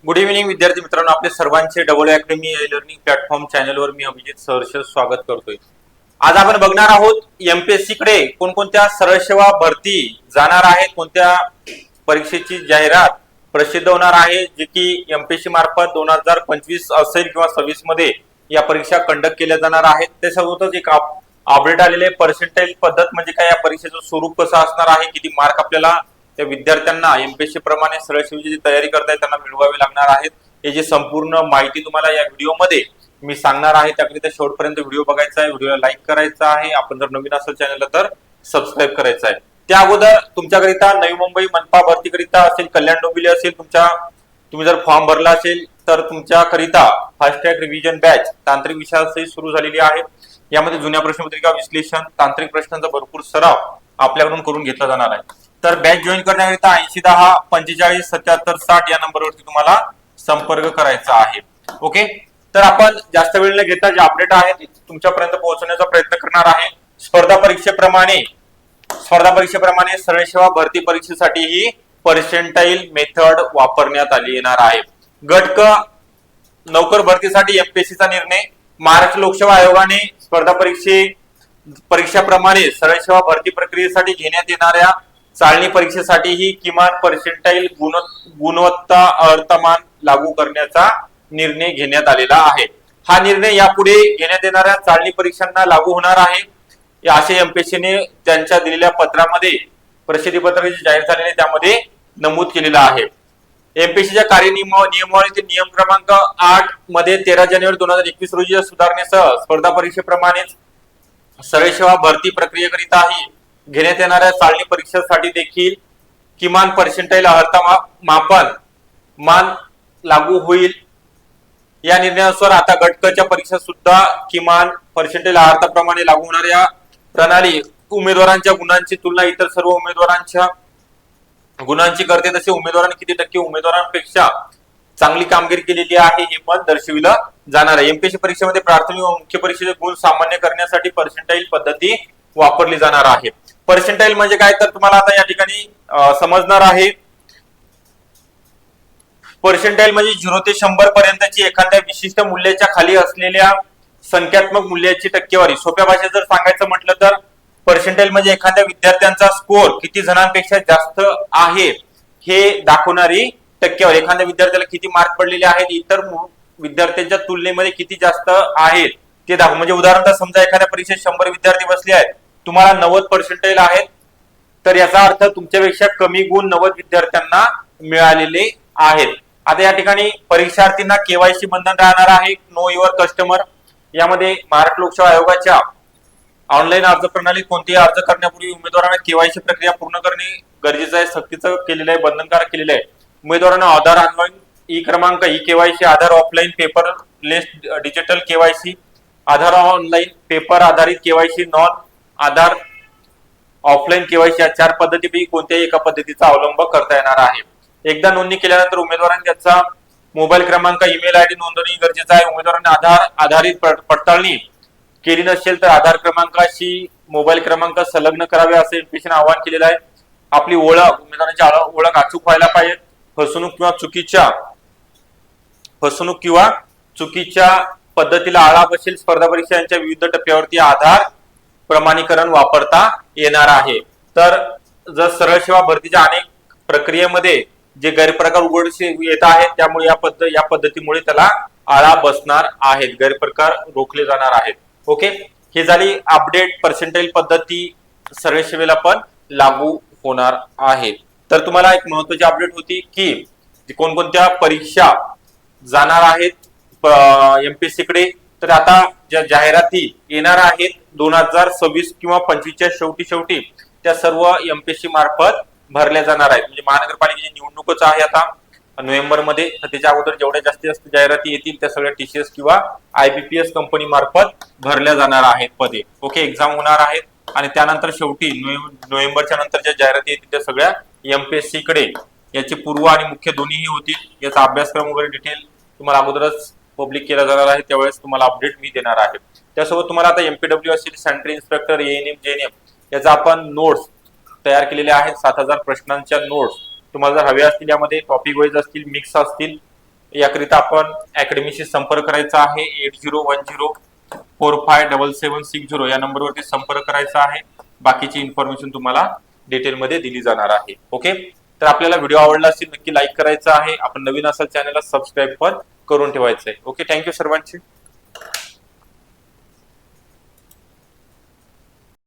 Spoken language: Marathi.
गुड इव्हिनिंग विद्यार्थी मित्रांनो, आपले सर्वांचे डबल अकॅडमी लर्निंग प्लॅटफॉर्म चॅनलवर मी अभिजित सहर्ष स्वागत करतोय। आज आपण बघणार आहोत एमपीएससी कडे कोणकोणत्या सरळ सेवा भरती जाणार आहेत, कोणत्या परीक्षेची जाहिरात प्रसिद्ध होणार आहे, जे की एमपीएससी मार्फत 2025 असेल किंवा 26 मध्ये या परीक्षा कंडक्ट केल्या जाणार आहेत। त्यासोबतच एक अपडेट आलेले पर्सेंटेज पद्धत म्हणजे काय, या परीक्षेचं स्वरूप कसं असणार आहे, किती मार्क आपल्याला त्या विद्यार्थ्यांना एमपीएससी प्रमाणे सरळ सेवेची तयारी करताय त्यांना मिळवावे लागणार आहेत, याची संपूर्ण माहिती तुम्हाला या व्हिडिओमध्ये मी सांगणार आहे। त्याकरिता शेवटपर्यंत व्हिडिओ बघायचा आहे, व्हिडिओला लाईक करायचा आहे, आपण जर नवीन असेल चॅनलला तर सबस्क्राईब करायचं आहे। त्या अगोदर तुमच्याकरिता नवी मुंबई मनपा भरतीकरिता असेल, कल्याण डोंबिवली असेल, तुम्ही जर फॉर्म भरला असेल तर तुमच्याकरिता फास्ट ट्रॅक रिव्हिजन बॅच तांत्रिक विषयासही सुरू झालेली आहे। यामध्ये जुन्या प्रश्नपत्रिका विश्लेषण, तांत्रिक प्रश्नांचा भरपूर सराव आपल्याकडून करून घेतला जाणार आहे। तर बॅच जॉईन करण्याकरिता 8010 45 77 60 या नंबरवरती तुम्हाला संपर्क करायचा आहे। ओके, तर आपण जास्त वेळ न घेता जे अपडेट आहे तुमच्यापर्यंत पोहोचवण्याचा प्रयत्न करणार आहे। स्पर्धा परीक्षेप्रमाणे सरळ सेवा भरती परीक्षेसाठी ही पर्सेंटाईल मेथड वापरण्यात आली येणार आहे। गट क नोकर भरतीसाठी एमपीएससीचा निर्णय। महाराष्ट्र लोकसेवा आयोगाने स्पर्धा परीक्षेप्रमाणे सरळ सेवा भरती प्रक्रियेसाठी घेण्यात येणाऱ्या चालणी परीक्षेसाठी ही किमान पर्सेंटाईल गुणवत्ता अर्थमान लागू करण्याचा निर्णय घेण्यात आलेला आहे। हा निर्णय यापुढे घेण्यात येणाऱ्या चालणी परीक्षांना लागू होणार आहे, असे एमपीएससीने त्यांच्या दिलेल्या पत्रामध्ये, प्रसिद्धी पत्रक जे जाहीर झालेले त्यामध्ये नमूद केलेलं आहे। एमपीएससीच्या नियमावलीचे नियम क्रमांक 8 मध्ये 13 जानेवारी 2021 रोजी सुधारणेसह स्पर्धा परीक्षेप्रमाणेच सरळ सेवा भरती प्रक्रियेकरिताही घेण्यात येणाऱ्या चालणी परीक्षेसाठी देखील किमान पर्सेंटाईल मान लागू होईल। या निर्णयानुसार आता गटकच्या परीक्षा सुद्धा किमान पर्सेंटाईल अर्थाप्रमाणे लागू होणाऱ्या प्रणाली उमेदवारांच्या गुणांची तुलना इतर सर्व उमेदवारांच्या गुणांची करते, तसे उमेदवारांनी किती टक्के उमेदवारांपेक्षा चांगली कामगिरी केलेली आहे हे पण दर्शविलं जाणार आहे। एमपीएससी परीक्षेमध्ये प्राथमिक व मुख्य परीक्षेचे गुण सामान्य करण्यासाठी पर्सेंटाईल पद्धती वापरली जाणार आहे। पर्सेंटाईल म्हणजे काय तर तुम्हाला आता या ठिकाणी समजणार आहे। पर्सेंटाईल म्हणजे 0 ते 100 पर्यंतची एखाद्या विशिष्ट मूल्याच्या खाली असलेल्या संख्यात्मक मूल्याची टक्केवारी। सोप्या भाषेत जर सांगायचं म्हटलं तर पर्सेंटाईल म्हणजे एखाद्या विद्यार्थ्यांचा स्कोर किती जणांपेक्षा जास्त आहे हे दाखवणारी टक्केवारी। एखाद्या विद्यार्थ्याला किती मार्क पडलेले आहेत इतर विद्यार्थ्यांच्या तुलनेमध्ये किती जास्त आहेत ते दाखव। म्हणजे उदाहरणार्थ समजा एखाद्या परीक्षेत 100 विद्यार्थी बसले आहेत, तुम्हाला 90 पर्सेंटाईल आहेत, तर याचा अर्थ तुमच्यापेक्षा कमी गुण 90 विद्यार्थ्यांना मिळालेले आहेत। आता या ठिकाणी परीक्षार्थींना केवायसी बंधन राहणार आहे, नो युअर कस्टमर। यामध्ये महाराष्ट्र लोकसेवा आयोगाच्या ऑनलाईन अर्ज प्रणालीत कोणतेही अर्ज करण्यापूर्वी उमेदवारांना केवायसी प्रक्रिया पूर्ण करणे गरजेचं आहे, सक्तीचं केलेलं आहे, बंधनकारक केलेलं आहे। उमेदवारांना आधार ऑनलाईन ई क्रमांक ई केवायसी, आधार ऑफलाईन पेपरलेस डिजिटल केवायसी, आधार ऑनलाईन पेपर आधारित केवायसी, नॉन आधार ऑफलाईन केवायसी, या 4 पद्धतीपैकी कोणत्याही एका पद्धतीचा अवलंब करता येणार आहे। एकदा नोंदणी केल्यानंतर उमेदवारांनी त्याचा मोबाईल क्रमांक, ईमेल आयडी नोंदणी गरजेचं आहे। उमेदवारांनी आधार आधारित पडताळणी केली नसेल तर आधार क्रमांकाशी मोबाईल क्रमांक संलग्न करावे असे एमपीएससीने आवाहन केलेलं आहे। आपली उमेदवारांची ओळख अचूक व्हायला पाहिजे। फसवणूक किंवा चुकीच्या पद्धतीला आळा बसेल। स्पर्धा परीक्षांच्या विविध टप्प्यावरती आधार प्रमाणीकरण वापरता येणार आहे। तर जर सरळ सेवा भरतीच्या अनेक प्रक्रियेमध्ये जे गैरप्रकार उघडकीस येत आहेत, त्यामुळे या पद्धतीमुळे त्याला आळा बसणार आहेत, गैरप्रकार रोखले जाणार आहेत। ओके, हे झाली अपडेट। पर्सेंटाईल पद्धती सरळ सेवेला पण लागू होणार आहे। तर तुम्हाला एक महत्त्वाची अपडेट होती की कोणकोणत्या परीक्षा जाणार आहेत एमपीएससी कडे। तर आता ज्या जाहिराती येणार आहेत 2026 किंवा 25च्या शेवटी त्या सर्व एमपीएससी मार्फत भरल्या जाणार आहेत। म्हणजे महानगरपालिकेची निवडणूकच आहे आता नोव्हेंबर मध्ये, तर त्याच्या अगोदर जेवढ्या जास्तीत जास्त जाहिराती येतील त्या सगळ्या टीसीएस किंवा आयबीपीएस कंपनी मार्फत भरल्या जाणार आहेत पदे। ओके, एक्झाम होणार आहेत आणि त्यानंतर शेवटी नोव्हेंबरच्या नंतर ज्या जाहिराती येतील त्या सगळ्या एमपीएससी कडे याचे पूर्व आणि मुख्य दोन्हीही होतील। याचा अभ्यासक्रम वगैरे डिटेल तुम्हाला अगोदरच पब्लिक केला जाणार आहे, त्यावेळेस तुम्हाला अपडेट मी देणार आहे। त्यासोबत तुम्हाला आता एमपीडब्ल्यू असेल, सेंट्रल इन्स्पेक्टर, एएनएम, जेएनएम याचा आपण नोट्स तयार केलेले आहेत। 7000 प्रश्नांच्या नोट्स तुम्हाला जर हवे असतील, यामध्ये टॉपिक वाईज असतील, मिक्स असतील, याकरिता आपण अकॅडमीशी संपर्क करायचा आहे. 8010457760 या नंबरवरती संपर्क करायचा आहे. बाकीची इन्फॉर्मेशन तुम्हाला डिटेलमध्ये दिली जाणार आहे. ओके, तर आपल्याला व्हिडिओ आवडला असेल नक्की लाईक करायचा आहे. आपण नवीन असाल चॅनलला सबस्क्राईब पण करून ठेवायचं आहे. ओके, थँक्यू सर्वांची.